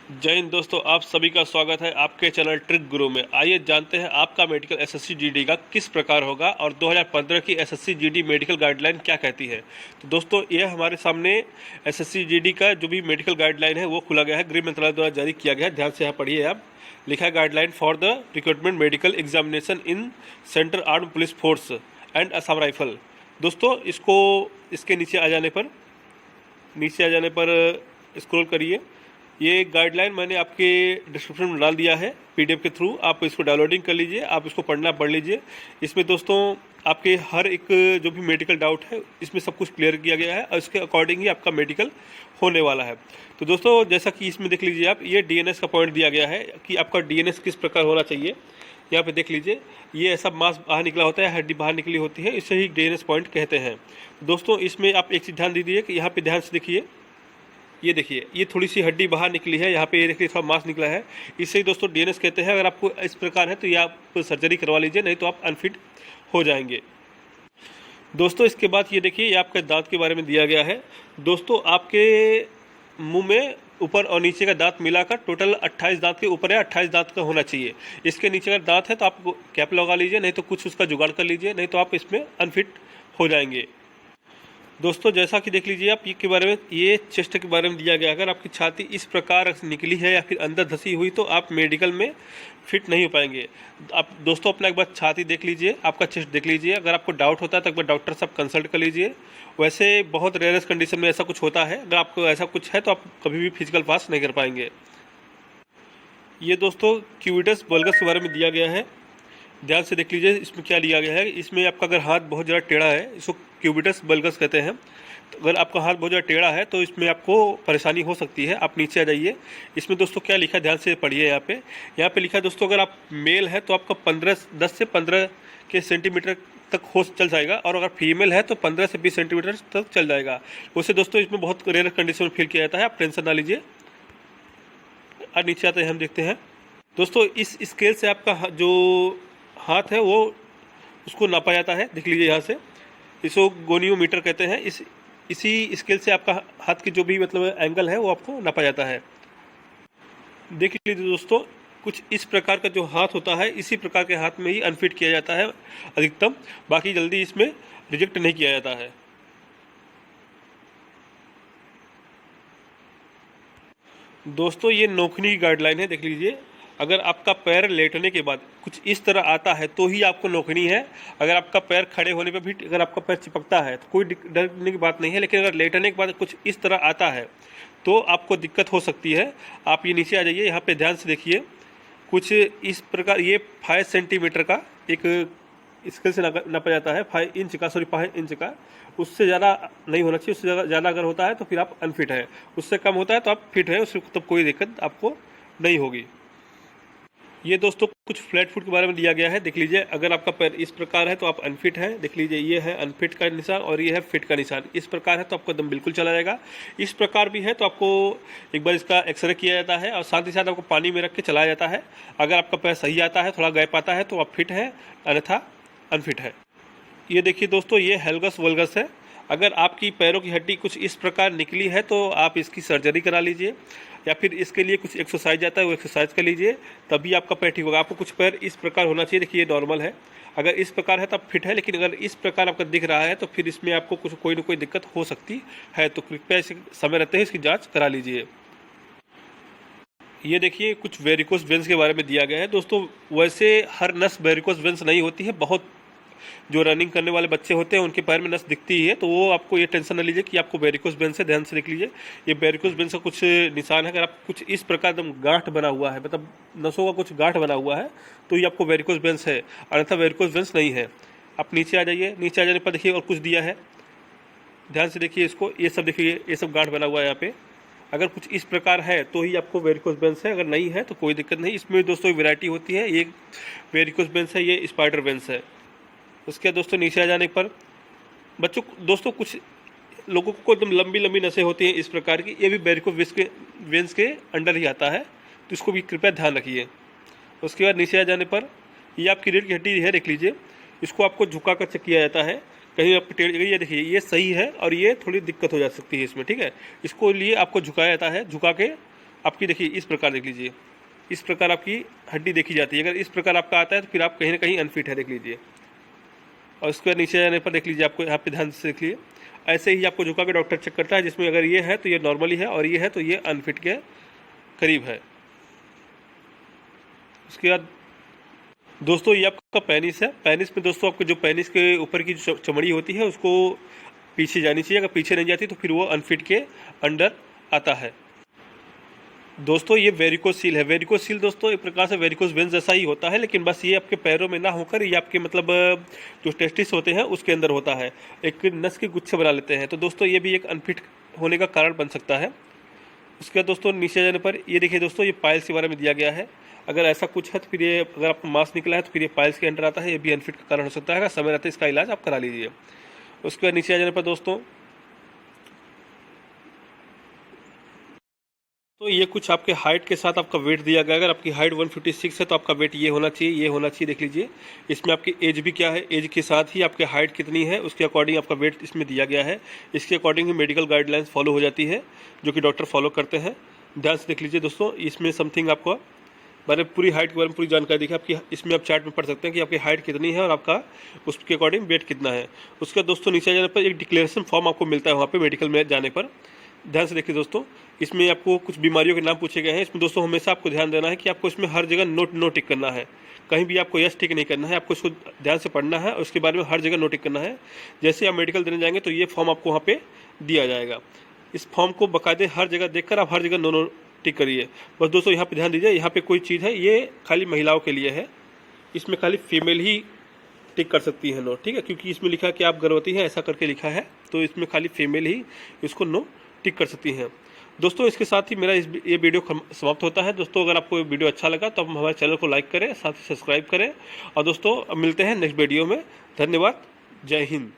जय हिंद दोस्तों, आप सभी का स्वागत है आपके चैनल ट्रिक गुरु में। आइए जानते हैं आपका मेडिकल एसएससी जीडी का किस प्रकार होगा और 2015 की एसएससी जीडी मेडिकल गाइडलाइन क्या कहती है। तो दोस्तों, ये हमारे सामने एसएससी जीडी का जो भी मेडिकल गाइडलाइन है वो खुला गया है, गृह मंत्रालय द्वारा जारी किया गया है। ध्यान से यहाँ पढ़िए आप। लिखा है guideline for the recruitment medical examination in central arm police force and Assam rifle. दोस्तों, इसके नीचे आ जाने पर स्क्रॉल करिए। ये गाइडलाइन मैंने आपके डिस्क्रिप्शन में डाल दिया है पीडीएफ के थ्रू। आप इसको डाउनलोडिंग कर लीजिए, आप इसको पढ़ लीजिए। इसमें दोस्तों आपके हर एक जो भी मेडिकल डाउट है इसमें सब कुछ क्लियर किया गया है और इसके अकॉर्डिंग ही आपका मेडिकल होने वाला है। तो दोस्तों, जैसा कि इसमें देख लीजिए आप, ये डीएनएस का पॉइंट दिया गया है कि आपका डीएनएस किस प्रकार होना चाहिए। यहाँ पे देख लीजिए, ये ऐसा मांस बाहर निकला होता है, हड्डी बाहर निकली होती है, इसे ही डीएनएस पॉइंट कहते हैं। दोस्तों, इसमें आप एक चीज़ ध्यान दीजिए कि यहाँ पे ध्यान से देखिए, ये देखिए, ये थोड़ी सी हड्डी बाहर निकली है, यहाँ पे ये देखिए थोड़ा मांस निकला है, इसे ही दोस्तों डीएनएस कहते हैं। अगर आपको इस प्रकार है तो ये आप सर्जरी करवा लीजिए, नहीं तो आप अनफिट हो जाएंगे। दोस्तों, इसके बाद ये देखिए, ये आपके दांत के बारे में दिया गया है। दोस्तों, आपके मुंह में ऊपर और नीचे का दांत मिलाकर टोटल 28 दांत के ऊपर है, 28 दांत का होना चाहिए। इसके नीचे का दांत है तो आप कैप लगा लीजिए, नहीं तो कुछ उसका जुगाड़ कर लीजिए, नहीं तो आप इसमें अनफिट हो जाएंगे। दोस्तों, जैसा कि देख लीजिए आप, ये चेस्ट के बारे में दिया गया। अगर आपकी छाती इस प्रकार निकली है या फिर अंदर धसी हुई तो आप मेडिकल में फिट नहीं हो पाएंगे। आप दोस्तों अपना एक बार छाती देख लीजिए, आपका चेस्ट देख लीजिए। अगर आपको डाउट होता है तो एक बार डॉक्टर साहब कंसल्ट कर लीजिए। वैसे बहुत रेयरेस्ट कंडीशन में ऐसा कुछ होता है, अगर आपको ऐसा कुछ है तो आप कभी भी फिजिकल पास नहीं कर पाएंगे। ये दोस्तों क्यूबिटस बल्गस के बारे में दिया गया है। ध्यान से देख लीजिए, इसमें क्या लिया गया है। इसमें आपका अगर हाथ बहुत ज़्यादा टेढ़ा है, इसको क्यूबिटस बल्गस कहते हैं। तो अगर आपका हाथ बहुत ज़्यादा टेढ़ा है तो इसमें आपको परेशानी हो सकती है। आप नीचे आ जाइए। इसमें दोस्तों क्या लिखा है, ध्यान से पढ़िए। यहाँ पे लिखा है दोस्तों, अगर आप मेल है तो आपका 10 से 15 के सेंटीमीटर तक हो चल जाएगा, और अगर फीमेल है तो 15 से 20 सेंटीमीटर तक चल जाएगा। वैसे दोस्तों इसमें बहुत रेयर कंडीशन में फील किया जाता है, आप टेंशन ना लीजिए। और नीचे आते हैं, हम देखते हैं दोस्तों, इस स्केल से आपका जो हाथ है वो उसको नापा जाता है। देख लीजिए यहाँ से, इसको गोनियोमीटर कहते हैं। इसी स्केल से आपका हाथ की जो भी मतलब एंगल है वो आपको नापा जाता है। देख लीजिए दोस्तों, कुछ इस प्रकार का जो हाथ होता है, इसी प्रकार के हाथ में ही अनफिट किया जाता है अधिकतम, बाकी जल्दी इसमें रिजेक्ट नहीं किया जाता है। दोस्तों, ये नोखनी की गाइडलाइन है, देख लीजिए। अगर आपका पैर लेटने के बाद कुछ इस तरह आता है तो ही आपको नोखनी है। अगर आपका पैर खड़े होने पर भी अगर आपका पैर चिपकता है तो कोई डरने की बात नहीं है, लेकिन अगर लेटने के बाद कुछ इस तरह आता है तो आपको दिक्कत हो सकती है। आप ये नीचे आ जाइए, यहाँ पे ध्यान से देखिए। कुछ इस प्रकार, ये 5 सेंटीमीटर का एक स्केल से नापा जाता है, 5 इंच का। उससे ज़्यादा नहीं होना चाहिए। उससे ज़्यादा अगर होता है तो फिर आप अनफिट है, उससे कम होता है तो आप फिट है, उससे तब कोई दिक्कत आपको नहीं होगी। ये दोस्तों कुछ फ्लैट फुट के बारे में दिया गया है, देख लीजिए। अगर आपका पैर इस प्रकार है तो आप अनफिट है, देख लीजिए। ये है अनफिट का निशान और ये है फिट का निशान। इस प्रकार है तो आपका दम बिल्कुल चला जाएगा। इस प्रकार भी है तो आपको एक बार इसका एक्सरे किया जाता है और साथ ही साथ आपको पानी में रख के चलाया जाता है। अगर आपका पैर सही आता है, थोड़ा गैप आता है तो आप फिट है, अन्यथा अनफिट है। ये देखिए दोस्तों, ये हेलगस वल्गस है। अगर आपकी पैरों की हड्डी कुछ इस प्रकार निकली है तो आप इसकी सर्जरी करा लीजिए, या फिर इसके लिए कुछ एक्सरसाइज आता है वो एक्सरसाइज कर लीजिए, तभी आपका पैर ठीक होगा। आपको कुछ पैर इस प्रकार होना चाहिए, देखिए ये नॉर्मल है। अगर इस प्रकार है तो आप फिट है, लेकिन अगर इस प्रकार आपका दिख रहा है तो फिर इसमें आपको कुछ कोई ना कोई दिक्कत हो सकती है। तो कृपया इस समय रहते हैं इसकी जाँच करा लीजिए। ये देखिए, कुछ वेरिकोस वेंस के बारे में दिया गया है। दोस्तों, वैसे हर नस वेरिकोस वेंस नहीं होती है। बहुत जो रनिंग करने वाले बच्चे होते हैं उनके पैर में नस दिखती ही है, तो वो आपको ये टेंशन न लीजिए कि आपको वेरिकोस वेंस है। ध्यान से देख लीजिए, ये वेरिकोस वेंस का कुछ निशान है। अगर आप कुछ इस प्रकार एकदम गांठ बना हुआ है, मतलब नसों का कुछ गांठ बना हुआ है, तो ये आपको वेरिकोस वेंस है, अन्यथा वेरिकोस वेंस नहीं है। आप नीचे आ जाइए। नीचे आ जाने पर देखिए और कुछ दिया है, ध्यान से देखिए इसको। ये सब देखिए, ये सब गांठ बना हुआ है यहाँ पे। अगर कुछ इस प्रकार है तो ही आपको वेरिकोस वेंस है, अगर नहीं है तो कोई दिक्कत नहीं। इसमें दोस्तों वैरायटी होती है, ये वेरिकोस वेंस है, ये स्पाइडर वेंस है। उसके दोस्तों नीचे आ जाने पर दोस्तों कुछ लोगों को एकदम लंबी लंबी नसें होती हैं इस प्रकार की, ये भी वेरिकोस वेंस के अंडर ही आता है, तो इसको भी कृपया ध्यान रखिए। उसके बाद नीचे आ जाने पर ये आपकी रीढ़ की हड्डी है, देख लीजिए। इसको आपको झुका कर चेक किया जाता है, कहीं आप टेढ़, ये देखिए ये सही है और ये थोड़ी दिक्कत हो जा सकती है इसमें, ठीक है। इसको लिए आपको झुकाया जाता है, झुका के आपकी देखिए इस प्रकार देख लीजिए, इस प्रकार आपकी हड्डी देखी जाती है। अगर इस प्रकार आपका आता है तो फिर आप कहीं ना कहीं अनफिट है, देख लीजिए। और उसके बाद नीचे जाने पर देख लीजिए, आपको यहाँ पे ध्यान से देख लीजिए, ऐसे ही आपको झुका के डॉक्टर चेक करता है, जिसमें अगर ये है तो ये नॉर्मली है और ये है तो ये अनफिट के करीब है। उसके बाद दोस्तों ये आपका पेनिस है। पेनिस में दोस्तों आपको जो पेनिस के ऊपर की जो चमड़ी होती है उसको पीछे जानी चाहिए, अगर पीछे नहीं जाती तो फिर वो अनफिट के अंडर आता है। दोस्तों ये वेरिकोज सील है। वेरिकोज सील दोस्तों एक प्रकार से वेरिकोज वेन्स जैसा ही होता है, लेकिन बस ये आपके पैरों में ना होकर ये आपके मतलब जो टेस्टिस होते हैं उसके अंदर होता है, एक नस के गुच्छे बना लेते हैं। तो दोस्तों ये भी एक अनफिट होने का कारण बन सकता है। उसके बाद दोस्तों नीचे जाने पर ये देखिए दोस्तों, ये पाइल्स के बारे में दिया गया है। अगर ऐसा कुछ है तो फिर ये, अगर आपको मांस निकला है तो फिर ये पाइल्स के अंडर आता है, ये भी अनफिट का कारण हो सकता है। अगर समय रहते इसका इलाज आप करा लीजिए। उसके बाद नीचे आ जाने पर दोस्तों तो ये कुछ आपके हाइट के साथ आपका वेट दिया गया है। अगर आपकी हाइट 156 है तो आपका वेट ये होना चाहिए, ये होना चाहिए, देख लीजिए। इसमें आपकी एज भी क्या है, एज के साथ ही आपकी हाइट कितनी है उसके अकॉर्डिंग आपका वेट इसमें दिया गया है। इसके अकॉर्डिंग ही मेडिकल गाइडलाइंस फॉलो हो जाती है, जो कि डॉक्टर फॉलो करते हैं। ध्यान से देख लीजिए दोस्तों, इसमें समथिंग आपको बारे पूरी हाइट के बारे में पूरी जानकारी देखिए आपकी, इसमें आप चार्ट में पढ़ सकते हैं कि आपकी हाइट कितनी है और आपका उसके अकॉर्डिंग वेट कितना है। उसके बाद दोस्तों नीचे जाने पर एक डिक्लेरेशन फॉर्म आपको मिलता है वहाँ पे मेडिकल में जाने पर। ध्यान से देखिए दोस्तों, इसमें आपको कुछ बीमारियों के नाम पूछे गए हैं। इसमें दोस्तों हमेशा आपको ध्यान देना है कि आपको इसमें हर जगह नो टिक करना है, कहीं भी आपको यस टिक नहीं करना है, आपको इसको ध्यान से पढ़ना है और उसके बारे में हर जगह नो टिक करना है। जैसे आप मेडिकल देने जाएंगे तो ये फॉर्म आपको वहाँ पे दिया जाएगा। इस फॉर्म को बाकायदे हर जगह देखकर आप हर जगह नो टिक करिए। बस दोस्तों यहाँ पे ध्यान दीजिए, यहाँ पे कोई चीज़ है ये खाली महिलाओं के लिए है, इसमें खाली फीमेल ही टिक कर सकती है नो, ठीक है, क्योंकि इसमें लिखा है कि आप गर्भवती हैं, ऐसा करके लिखा है, तो इसमें खाली फीमेल ही इसको नो टिक कर सकती हैं। दोस्तों इसके साथ ही मेरा ये वीडियो समाप्त होता है। दोस्तों अगर आपको ये वीडियो अच्छा लगा तो आप हमारे चैनल को लाइक करें, साथ ही सब्सक्राइब करें। और दोस्तों अब मिलते हैं नेक्स्ट वीडियो में। धन्यवाद, जय हिंद।